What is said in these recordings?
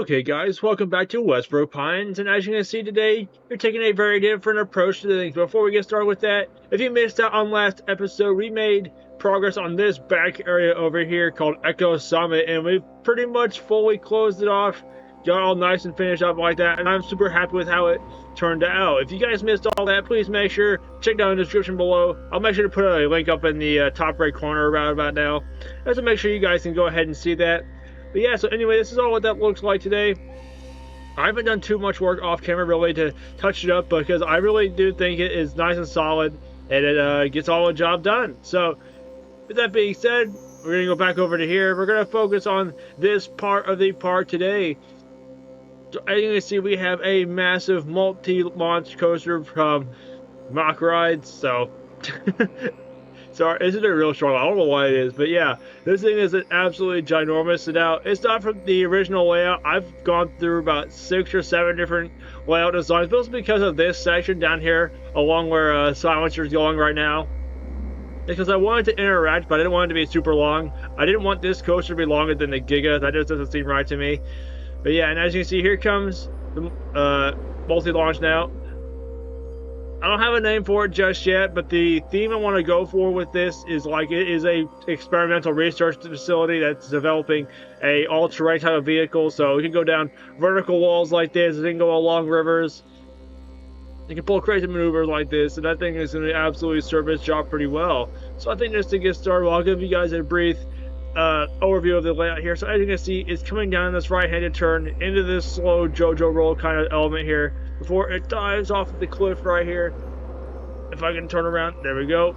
Okay guys, welcome back to West Brooke Pines, and as you can see today, you're taking a very different approach to things. Before we get started with that, if you missed out on last episode, we made progress on this back area over here called Echo Summit, and we've pretty much fully closed it off, got all nice and finished up like that, and I'm super happy with how it turned out. If you guys missed all that, please make sure, check down in the description below. I'll make sure to put a link up in the top right corner around about now, just to make sure you guys can go ahead and see that. But yeah, so anyway, this is all what that looks like today. I haven't done too much work off camera really to touch it up because I really do think it is nice and solid and it gets all the job done. So with that being said, we're going to go back over to here. We're going to focus on this part of the park today. So as you can see, we have a massive multi-launch coaster from Mack rides. So sorry, isn't it real strong? I don't know why it is, but yeah, this thing is an absolutely ginormous. Now, it's not from the original layout. I've gone through about 6 or 7 different layout designs, but it's because of this section down here, along where Silencer's going right now. Because I wanted to interact, but I didn't want it to be super long. I didn't want this coaster to be longer than the Giga. That just doesn't seem right to me. But yeah, and as you can see, here comes the multi-launch now. I don't have a name for it just yet, but the theme I want to go for with this is like it is a experimental research facility that's developing a all-terrain type of vehicle. So it can go down vertical walls like this, it can go along rivers, it can pull crazy maneuvers like this, and that thing is going to absolutely serve its job pretty well. So I think just to get started, I'll give you guys a brief overview of the layout here. So as you can see, it's coming down this right-handed turn into this slow JoJo roll kind of element here before it dives off the cliff right here. If I can turn around, there we go.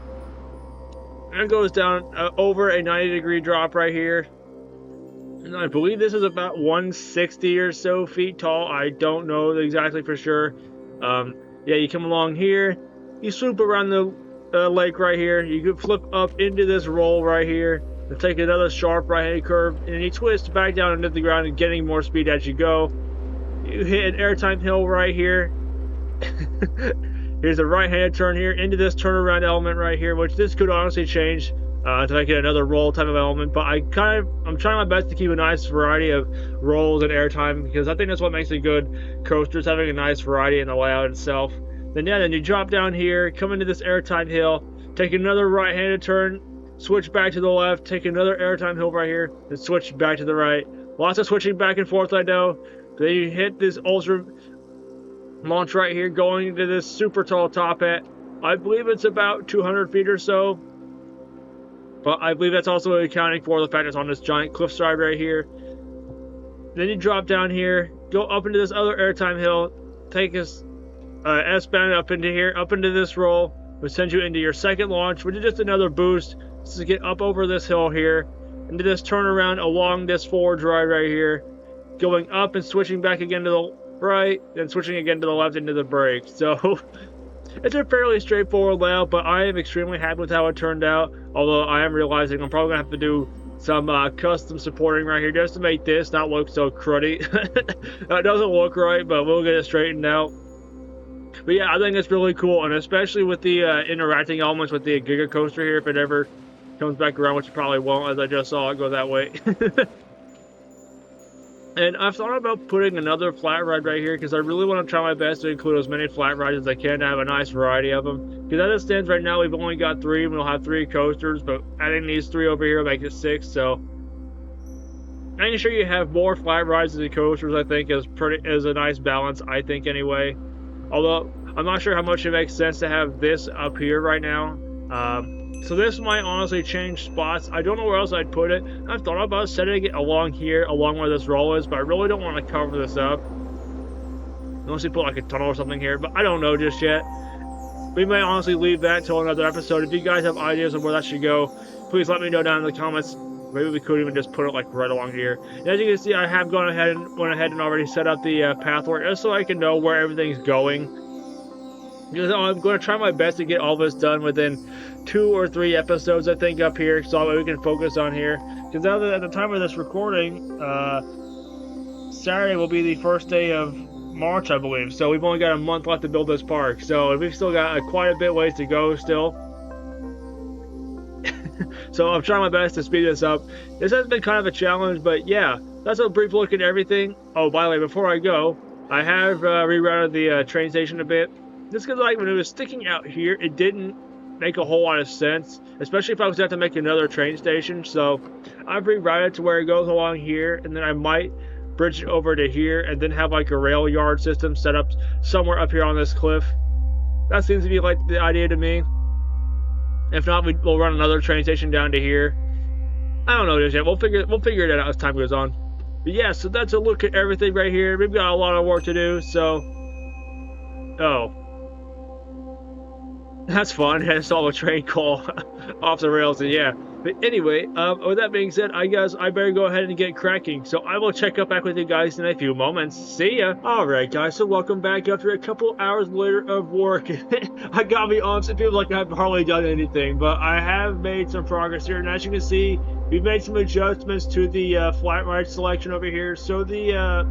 And it goes down over a 90-degree drop right here. And I believe this is about 160 or so feet tall. I don't know exactly for sure. Yeah, you come along here, you swoop around the lake right here, you can flip up into this roll right here, and take another sharp right-handed curve, and you twist back down into the ground and getting more speed as you go. You hit an airtime hill right here. Here's a right-handed turn here into this turnaround element right here, which this could honestly change to make it another roll type of element, but I'm trying my best to keep a nice variety of rolls and airtime, because I think that's what makes a good coaster, is having a nice variety in the layout itself. Then you drop down here, come into this airtime hill, take another right-handed turn, switch back to the left, take another airtime hill right here, and switch back to the right. Lots of switching back and forth, I know. Then you hit this ultra launch right here, going into this super tall top hat. I believe it's about 200 feet or so, but I believe that's also accounting for the fact it's on this giant cliffside right here. Then you drop down here, go up into this other airtime hill, take this S-band up into here, up into this roll, which sends you into your second launch, which is just another boost to get up over this hill here, into this turnaround along this forward ride right here, going up and switching back again to the right, then switching again to the left into the brake. So it's a fairly straightforward layout, but I am extremely happy with how it turned out, although I am realizing I'm probably going to have to do some custom supporting right here just to make this not look so cruddy. It doesn't look right, but we'll get it straightened out. But yeah, I think it's really cool, and especially with the interacting elements with the Giga Coaster here, if it ever comes back around, which it probably won't, as I just saw it go that way. And I've thought about putting another flat ride right here, because I really want to try my best to include as many flat rides as I can to have a nice variety of them. Because as it stands right now, we've only got 3, and we'll have 3 coasters, but adding these 3 over here will make it 6, so making sure you have more flat rides than the coasters, I think, is a nice balance, I think, anyway. Although, I'm not sure how much it makes sense to have this up here right now. So this might honestly change spots. I don't know where else I'd put it. I've thought about setting it along here, along where this roll is, but I really don't want to cover this up. Unless you put like a tunnel or something here, but I don't know just yet. We may honestly leave that until another episode. If you guys have ideas on where that should go, please let me know down in the comments. Maybe we could even just put it like right along here. And as you can see, I have went ahead and already set up the pathway just so I can know where everything's going. Because I'm going to try my best to get all this done within 2 or 3 episodes, I think, up here, so that we can focus on here. Because now that at the time of this recording, Saturday will be the first day of March, I believe. So we've only got a month left to build this park. So we've still got quite a bit ways to go still. So I'm trying my best to speed this up. This has been kind of a challenge, but yeah, that's a brief look at everything. Oh, by the way, before I go, I have rerouted the train station a bit. Just because like when it was sticking out here, it didn't make a whole lot of sense, especially if I was to have to make another train station. So I've rerouted to where it goes along here, and then I might bridge it over to here and then have like a rail yard system set up somewhere up here on this cliff. That seems to be like the idea to me. If not, we'll run another train station down to here. I don't know just yet. We'll figure it out as time goes on. But yeah, so that's a look at everything right here. We've got a lot of work to do, so... Oh. That's fun. I saw a train call off the rails, and yeah. But anyway, with that being said, I guess I better go ahead and get cracking. So I will check up back with you guys in a few moments. See ya! Alright guys, so welcome back after a couple hours later of work. I gotta be honest, it feels like I've hardly done anything, but I have made some progress here, and as you can see, we've made some adjustments to the flat ride selection over here. So the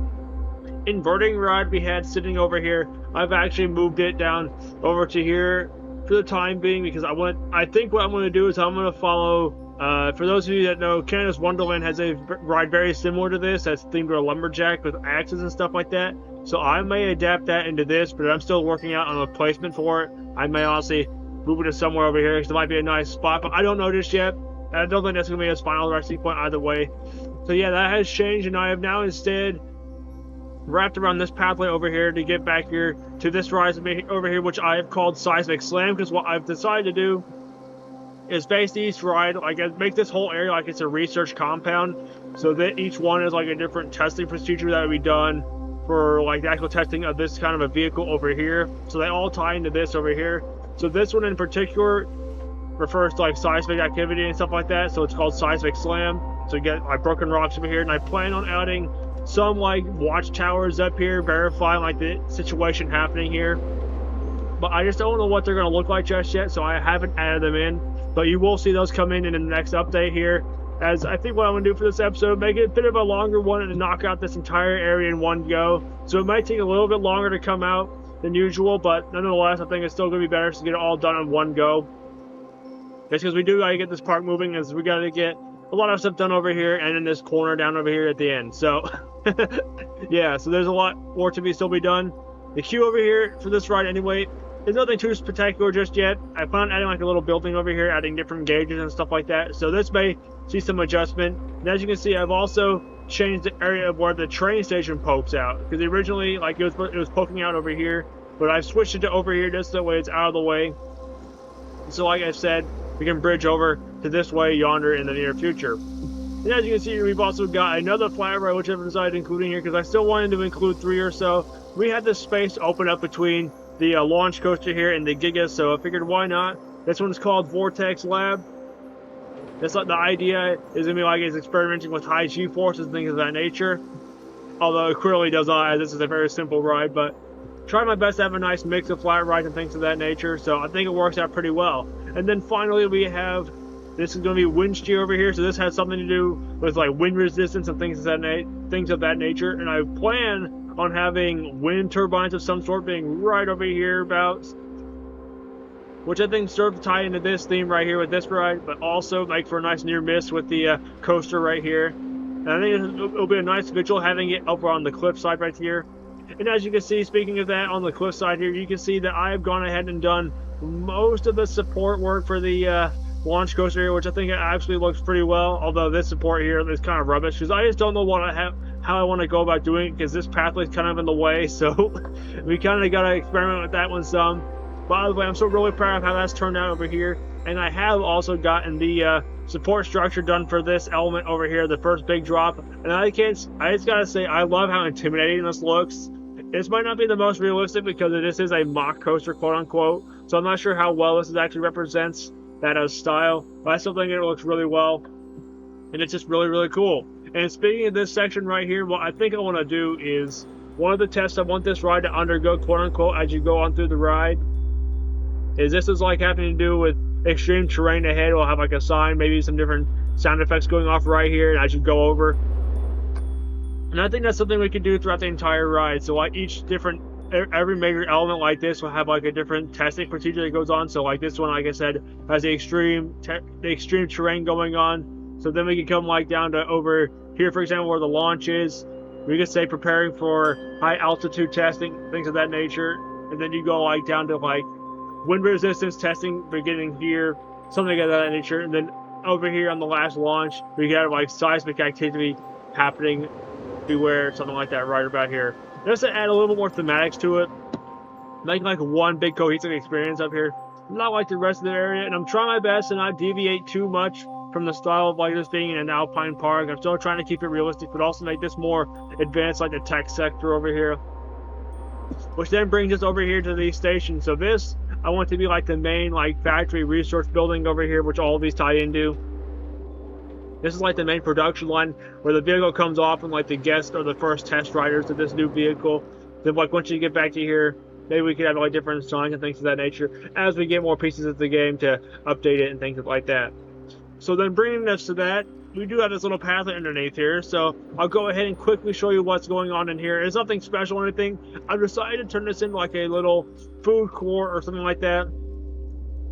inverting rod we had sitting over here, I've actually moved it down over to here for the time being, because I think what I'm going to do is I'm going to follow, for those of you that know, Canada's Wonderland has a ride very similar to this, that's themed to a lumberjack with axes and stuff like that. So I may adapt that into this, but I'm still working out on a placement for it. I may honestly move it to somewhere over here, because it might be a nice spot, but I don't know just yet. I don't think that's going to be a final resting point either way. So yeah, that has changed, and I have now instead wrapped around this pathway over here to get back here to this rise over here, which I have called Seismic Slam, because what I've decided to do is base each ride, like make this whole area like it's a research compound, so that each one is like a different testing procedure that would be done for like the actual testing of this kind of a vehicle over here. So they all tie into this over here. So this one in particular refers to like seismic activity and stuff like that, so it's called Seismic Slam. So you get like broken rocks over here, and I plan on adding some like watchtowers up here, verifying like the situation happening here. But I just don't know what they're going to look like just yet, so I haven't added them in. But you will see those come in the next update here. As I think what I'm going to do for this episode, make it a bit of a longer one and knock out this entire area in one go. So it might take a little bit longer to come out than usual, but nonetheless, I think it's still going to be better to get it all done in one go. Just because we do got to get this park moving, as we got to get a lot of stuff done over here and in this corner down over here at the end. So yeah, so there's a lot more to still be done. The queue over here for this ride anyway, there's nothing too spectacular just yet. I plan on adding like a little building over here, adding different gauges and stuff like that. So this may see some adjustment. And as you can see, I've also changed the area of where the train station pokes out, because originally like it was poking out over here, but I've switched it to over here just that way it's out of the way. So like I said, we can bridge over to this way yonder in the near future. And as you can see, we've also got another flat ride, which I've decided to include in here, because I still wanted to include 3 or so. We had this space open up between the launch coaster here and the Giga, so I figured why not. This one's called Vortex Lab. That's like the idea is gonna be like it's experimenting with high G-forces and things of that nature. Although it clearly does not, as this is a very simple ride, but try my best to have a nice mix of flat rides and things of that nature, so I think it works out pretty well. And then finally we have, this is going to be wind shear over here, so this has something to do with like wind resistance and things of that nature. And I plan on having wind turbines of some sort being right over here about, which I think serve to tie into this theme right here with this ride, but also make for a nice near miss with the coaster right here. And I think it'll be a nice visual having it over on the cliffside right here. And as you can see, speaking of that, on the cliffside here, you can see that I have gone ahead and done most of the support work for the launch coaster here, which I think actually looks pretty well, although this support here is kind of rubbish, because I just don't know how I want to go about doing it, because this pathway is kind of in the way, so we kind of got to experiment with that one some. By the way, I'm so really proud of how that's turned out over here, and I have also gotten the support structure done for this element over here, the first big drop, and I just gotta say, I love how intimidating this looks. This might not be the most realistic because this is a mock coaster, quote unquote, so I'm not sure how well this actually represents that as style, but I still think it looks really well, and it's just really, really cool. And speaking of this section right here, what I think I want to do is, one of the tests I want this ride to undergo, quote unquote, as you go on through the ride, is this is like having to do with extreme terrain ahead. We'll have like a sign, maybe some different sound effects going off right here, and as you go over. And I think that's something we can do throughout the entire ride. So like every major element like this will have like a different testing procedure that goes on. So like this one, like I said, has the extreme terrain going on. So then we can come like down to over here, for example, where the launch is, we could say preparing for high altitude testing, things of that nature. And then you go like down to like wind resistance testing beginning here, something of that nature. And then over here on the last launch, we got like seismic activity happening everywhere, something like that right about here. Just to add a little bit more thematics to it, making like one big cohesive experience up here, not like the rest of the area. And I'm trying my best to not deviate too much from the style of like this being in an alpine park. I'm still trying to keep it realistic, but also make this more advanced, like the tech sector over here. Which then brings us over here to the station. So this, I want to be like the main like factory research building over here, which all of these tie into. This is like the main production line where the vehicle comes off and like the guests or the first test riders of this new vehicle. Then like once you get back to here, maybe we could have like different signs and things of that nature as we get more pieces of the game to update it and things like that. So then bringing us to that, we do have this little path underneath here, so I'll go ahead and quickly show you what's going on in here. It's nothing special or anything. I've decided to turn this into like a little food court or something like that.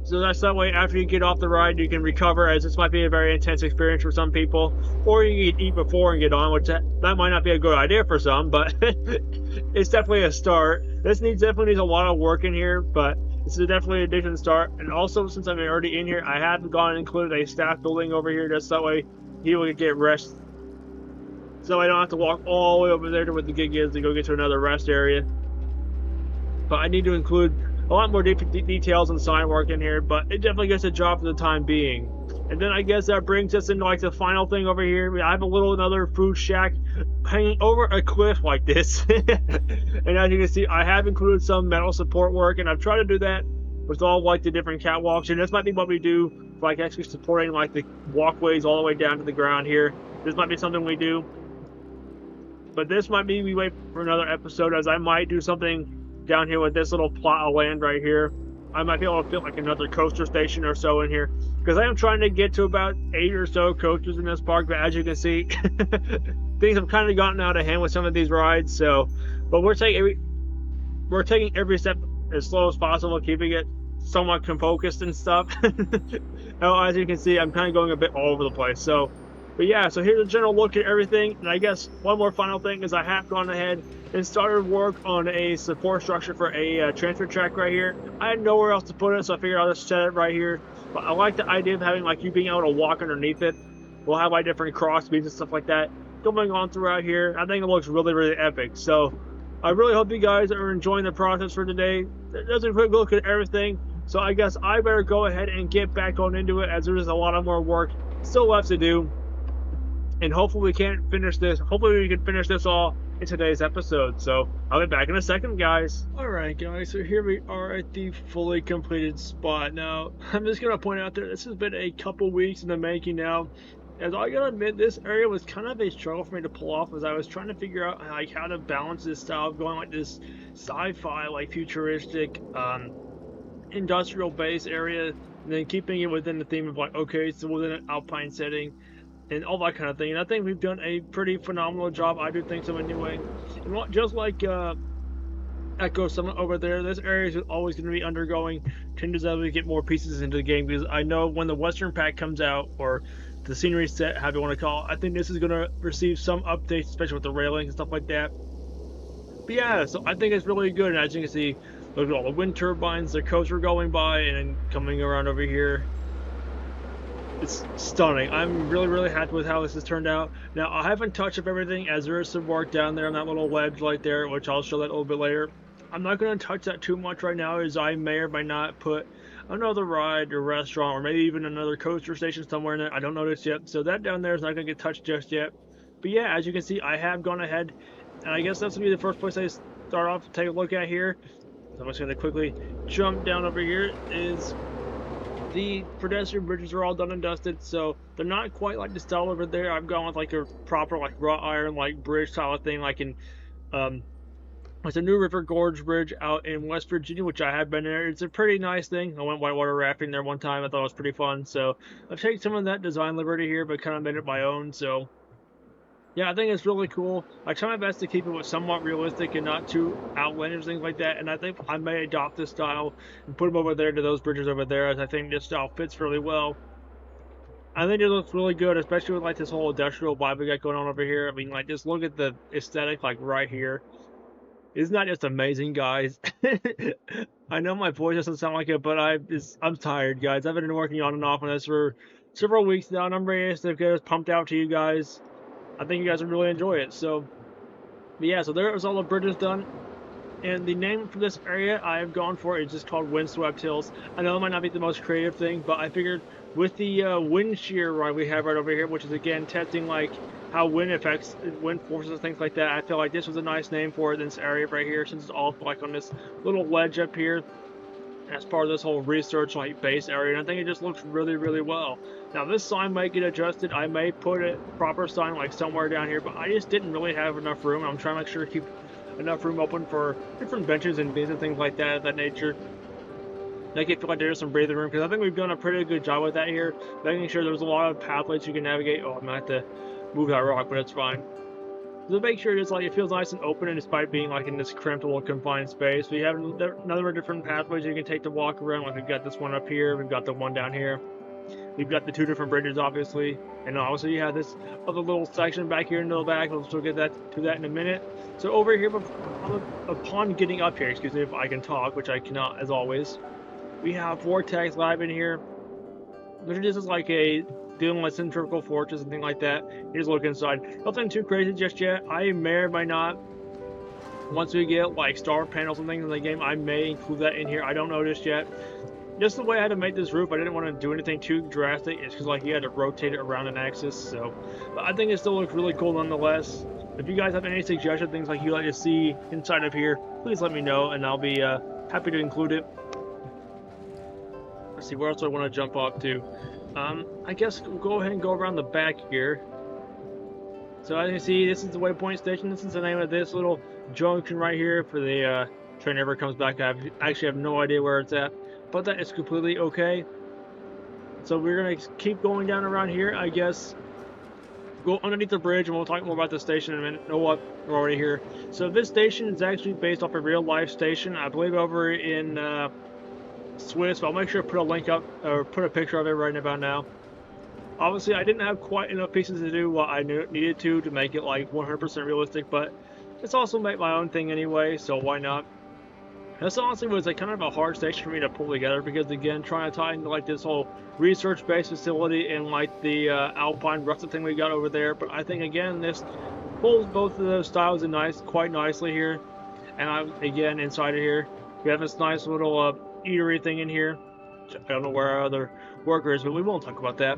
So that's that way after you get off the ride, you can recover, as this might be a very intense experience for some people. Or you can eat before and get on, which that might not be a good idea for some, but it's definitely a start. This definitely needs a lot of work in here, but this is definitely a decent start. And also, since I'm already in here, I have gone and included a staff building over here, just that way he will get rest. So I don't have to walk all the way over there to where the gig is to go get to another rest area. But I need to include a lot more details and sign work in here, but it definitely gets a job for the time being. And then I guess that brings us into like the final thing over here. I have another food shack hanging over a cliff like this. And as you can see, I have included some metal support work, and I've tried to do that with all like the different catwalks. And this might be what we do for like actually supporting like the walkways all the way down to the ground here. This might be something we do. But this might be we wait for another episode, as I might do something down here with this little plot of land right here. I might be able to fit like another coaster station or so in here, because I am trying to get to about 8 or so coasters in this park. But as you can see, things have kind of gotten out of hand with some of these rides. So, but we're taking every step as slow as possible, keeping it somewhat focused and stuff. Now, as you can see, I'm kind of going a bit all over the place. So, but yeah, so here's a general look at everything. And I guess one more final thing is I have gone ahead and started work on a support structure for a transfer track right here. I had nowhere else to put it, so I figured I'll just set it right here. But I like the idea of having like you being able to walk underneath it. We'll have like different cross beams and stuff like that going on throughout here. I think it looks really, really epic. So I really hope you guys are enjoying the process for today. That's a quick look at everything. So I guess I better go ahead and get back on into it, as there's a lot of more work still left to do. And hopefully we can finish this. Hopefully we can finish this all in today's episode. So I'll be back in a second, guys. Alright guys, so here we are at the fully completed spot. Now, I'm just going to point out that this has been a couple weeks in the making now. As I gotta admit, this area was kind of a struggle for me to pull off, as I was trying to figure out like how to balance this style of going like this sci-fi, like futuristic, industrial base area, and then keeping it within the theme of like, okay, so within an alpine setting and all that kind of thing. And I think we've done a pretty phenomenal job. I do think so anyway. And just like Echo Summit over there, this area is always going to be undergoing changes as we get more pieces into the game, because I know when the Western Pack comes out, or the scenery set, however you want to call it, I think this is going to receive some updates, especially with the railing and stuff like that. But yeah, so I think it's really good. And as you can see, look at all the wind turbines, the coaster going by, and then coming around over here. It's stunning. I'm really, really happy with how this has turned out. Now, I haven't touched up everything, as there is some work down there on that little ledge right there, which I'll show that a little bit later. I'm not going to touch that too much right now, as I may or may not put another ride or restaurant, or maybe even another coaster station somewhere in there. I don't know this yet. So that down there is not going to get touched just yet. But yeah, as you can see, I have gone ahead, and I guess that's going to be the first place I start off to take a look at here. So I'm just going to quickly jump down over here. Is the pedestrian bridges are all done and dusted, so they're not quite like the style over there. I've gone with like a proper like wrought iron like bridge style of thing, like in it's a New River Gorge Bridge out in West Virginia, which I have been there. It's a pretty nice thing. I went whitewater rafting there one time. I thought it was pretty fun. So I've taken some of that design liberty here, but kind of made it my own. So yeah, I think it's really cool. I try my best to keep it somewhat realistic and not too outlandish, things like that. And I think I may adopt this style and put them over there to those bridges over there, as I think this style fits really well. I think it looks really good, especially with like this whole industrial vibe we got going on over here. I mean, like just look at the aesthetic, like right here. Isn't that just amazing, guys? I know my voice doesn't sound like it, but I'm tired, guys. I've been working on and off on this for several weeks now, and I'm ready to get it pumped out to you guys. I think you guys would really enjoy it. So, but yeah, so there's all the bridges done. And the name for this area I have gone for is just called Windswept Hills. I know it might not be the most creative thing, but I figured with the wind shear rod we have right over here, which is again testing like how wind affects wind forces and things like that, I feel like this was a nice name for this area right here, since it's all like on this little ledge up here as part of this whole research like base area, and I think it just looks really, really well. Now this sign might get adjusted. I may put a proper sign like somewhere down here, but I just didn't really have enough room. I'm trying to make sure to keep enough room open for different benches and bins and things like that of that nature. Make it feel like there's some breathing room, because I think we've done a pretty good job with that here, making sure there's a lot of pathways you can navigate. Oh, I'm gonna have to move that rock, but it's fine. So make sure it's like it feels nice and open, and despite being like in this cramped little confined space, we have another different pathways you can take to walk around. Like we've got this one up here, we've got the one down here. We've got the two different bridges, obviously, and also you have this other little section back here in the back. We'll still get to that in a minute. So over here, upon getting up here, excuse me if I can talk, which I cannot as always, we have Vortex Lab in here. This is like a dealing with centrifugal forces and things like that. You just look inside. Nothing too crazy just yet. I may or may not. Once we get like star panels and things in the game, I may include that in here. I don't know just yet. Just the way I had to make this roof, I didn't want to do anything too drastic. It's because like you had to rotate it around an axis. So, but I think it still looks really cool nonetheless. If you guys have any suggestions, things like you like to see inside of here, please let me know, and I'll be happy to include it. Let's see, where else do I want to jump off to? I guess we'll go ahead and go around the back here. So as you see, this is the waypoint station. This is the name of this little junction right here for the train ever comes back. I actually have no idea where it's at, but that is completely okay. So we're gonna keep going down around here, I guess. Go underneath the bridge, and we'll talk more about the station in a minute. You know what? We're already here. So this station is actually based off a real life station, I believe, over in Swiss. But I'll make sure to put a link up or put a picture of it right about now. Obviously, I didn't have quite enough pieces to do what I needed to make it like 100% realistic, but it's also make my own thing anyway, so why not? This honestly was like kind of a hard station for me to pull together, because again, trying to tie into like this whole research-based facility and like the alpine rustic thing we got over there. But I think again, this pulls both of those styles in quite nicely here. And again, inside of here, we have this nice little eatery thing in here. I don't know where our other worker is, but we won't talk about that.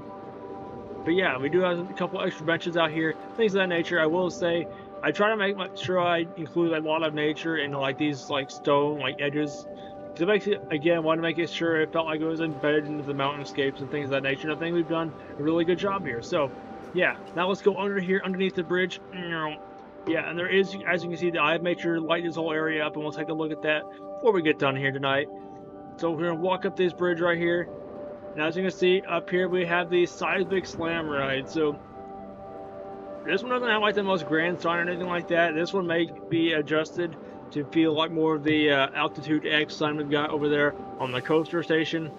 But yeah, we do have a couple extra benches out here, things of that nature. I will say, I try to make sure I include a lot of nature in like these like stone like edges, because it makes it, again, want to make it sure it felt like it was embedded into the mountainscapes and things of that nature. And I think we've done a really good job here. So yeah, now let's go under here underneath the bridge. Yeah, and there is, as you can see, I've made sure to light this whole area up, and we'll take a look at that before we get done here tonight. So we're gonna walk up this bridge right here. And as you can see, up here we have the Seismic Slam ride. So this one doesn't have like the most grand sign or anything like that. This one may be adjusted to feel like more of the Altitude X sign we've got over there on the coaster station.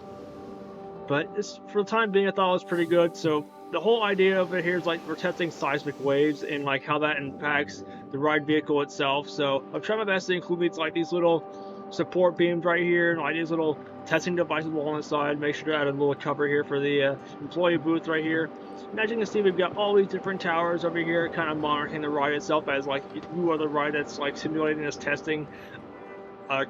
But for the time being, I thought it was pretty good. So the whole idea of it here is like we're testing seismic waves and like how that impacts the ride vehicle itself. So I'm trying my best to include like these little support beams right here, and like these little testing devices along the side. Make sure to add a little cover here for the employee booth right here. And as you can see, we've got all these different towers over here, kind of monitoring the ride itself, as like you are the ride that's like simulating this testing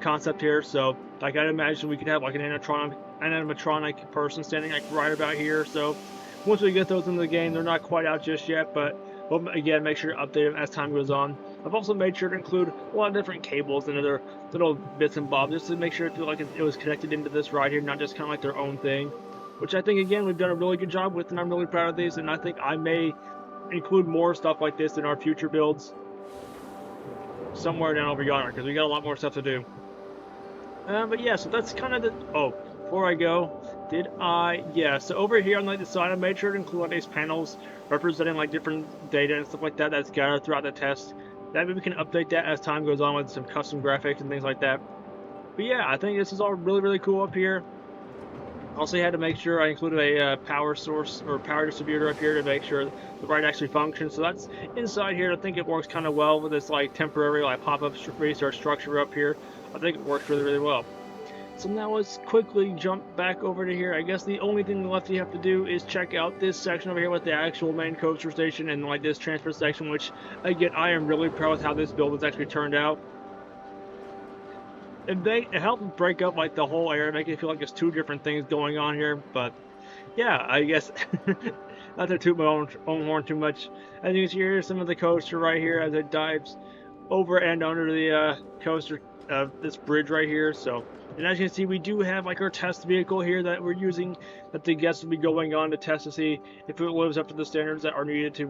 concept here. So like I'd imagine we could have like an animatronic person standing like right about here. So once we get those into the game, they're not quite out just yet, but we'll again make sure to update them as time goes on. I've also made sure to include a lot of different cables and other little bits and bobs, just to make sure it feel like it was connected into this ride here, not just kind of like their own thing. Which I think, again, we've done a really good job with, and I'm really proud of these, and I think I may include more stuff like this in our future builds somewhere down over yonder, because we got a lot more stuff to do. But yeah, so that's kind of the... Oh, before I go, yeah, so over here on like the side, I made sure to include like these panels representing like different data and stuff like that that's gathered throughout the test. That way we can update that as time goes on with some custom graphics and things like that. But yeah, I think this is all really, really cool up here. Also, had to make sure I included a power source or power distributor up here to make sure the ride actually functions. So that's inside here. I think it works kind of well with this like temporary like pop-up restart structure up here. I think it works really, really well. So now let's quickly jump back over to here. I guess the only thing left you have to do is check out this section over here with the actual main coaster station and like this transfer section, which again, I am really proud with how this build has actually turned out. It helped break up like the whole area, make it feel like there's two different things going on here. But yeah, I guess not to toot my own horn too much. As you can see, here's some of the coaster right here as it dives over and under the coaster, this bridge right here. So, and as you can see, we do have like our test vehicle here that we're using, that the guests will be going on to test to see if it lives up to the standards that are needed to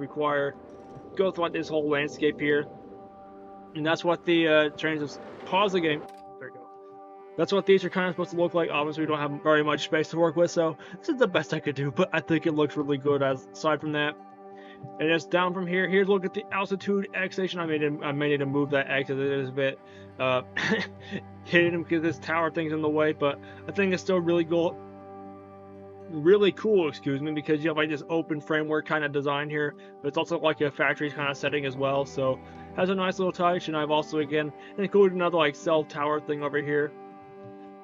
go throughout this whole landscape here. And that's what the pause the game. There we go. That's what these are kind of supposed to look like. Obviously, we don't have very much space to work with, so this is the best I could do, but I think it looks really good aside from that. And just down from here, here's a look at the altitude X station. I may need to move that X as it is a bit hidden because this tower thing's in the way, but I think it's still really cool, excuse me, because you have like this open framework kind of design here, but it's also like a factory kind of setting as well, so has a nice little touch. And I've also again included another like cell tower thing over here,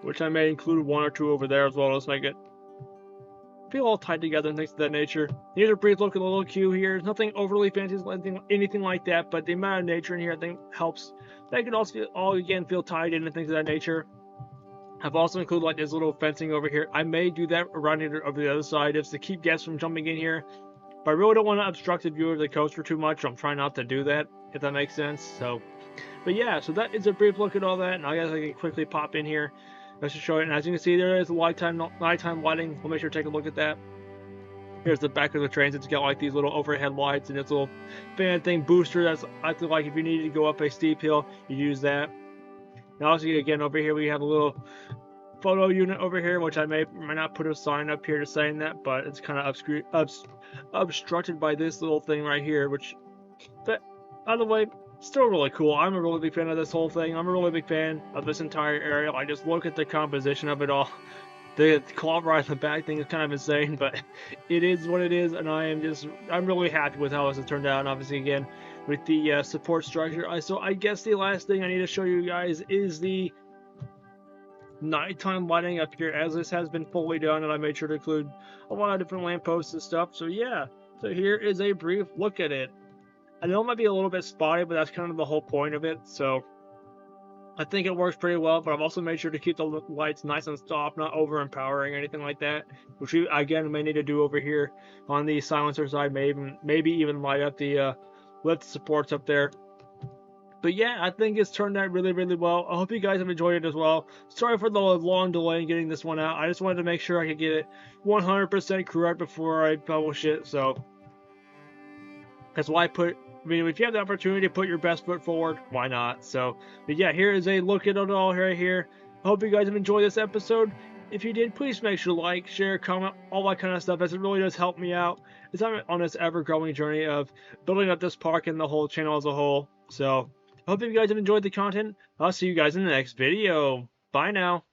which I may include one or two over there as well. Let's make it feel all tied together and things of that nature. Here's a brief look at the little queue here. There's nothing overly fancy, anything like that, but the amount of nature in here I think helps. They can also feel tied in and things of that nature. I've also included like this little fencing over here. I may do that around it over the other side just to keep guests from jumping in here, but I really don't want to obstruct the view of the coaster too much. So I'm trying not to do that, if that makes sense. So, but yeah, so that is a brief look at all that, and I guess I can quickly pop in here just to show it. And as you can see, there is nighttime lighting. We'll make sure to take a look at that. Here's the back of the trains. It's got like these little overhead lights and this little fan thing booster. That's, I feel like if you needed to go up a steep hill, you use that. And also again over here we have a little photo unit over here, which I may not put a sign up here to saying that, but it's kind of obstructed by this little thing right here, which, but by the way, still really cool. I'm a really big fan of this whole thing. I'm a really big fan of this entire area. I just look at the composition of it all. The claw ride in the back thing is kind of insane, but it is what it is, and I'm really happy with how this has turned out. And obviously again with the support structure. So I guess the last thing I need to show you guys is the nighttime lighting up here, as this has been fully done, and I made sure to include a lot of different lampposts and stuff. So yeah, so here is a brief look at it. I know it might be a little bit spotty, but that's kind of the whole point of it. So I think it works pretty well, but I've also made sure to keep the lights nice and soft, not overempowering or anything like that, which we again may need to do over here on the silencer side. Maybe even light up the lift supports up there. But yeah, I think it's turned out really, really well. I hope you guys have enjoyed it as well. Sorry for the long delay in getting this one out. I just wanted to make sure I could get it 100% correct before I publish it. So that's why if you have the opportunity to put your best foot forward, why not? So, but yeah, here is a look at it all right here. I hope you guys have enjoyed this episode. If you did, please make sure to like, share, comment, all that kind of stuff, as it really does help me out as I'm on this ever-growing journey of building up this park and the whole channel as a whole. So I hope you guys have enjoyed the content. I'll see you guys in the next video. Bye now.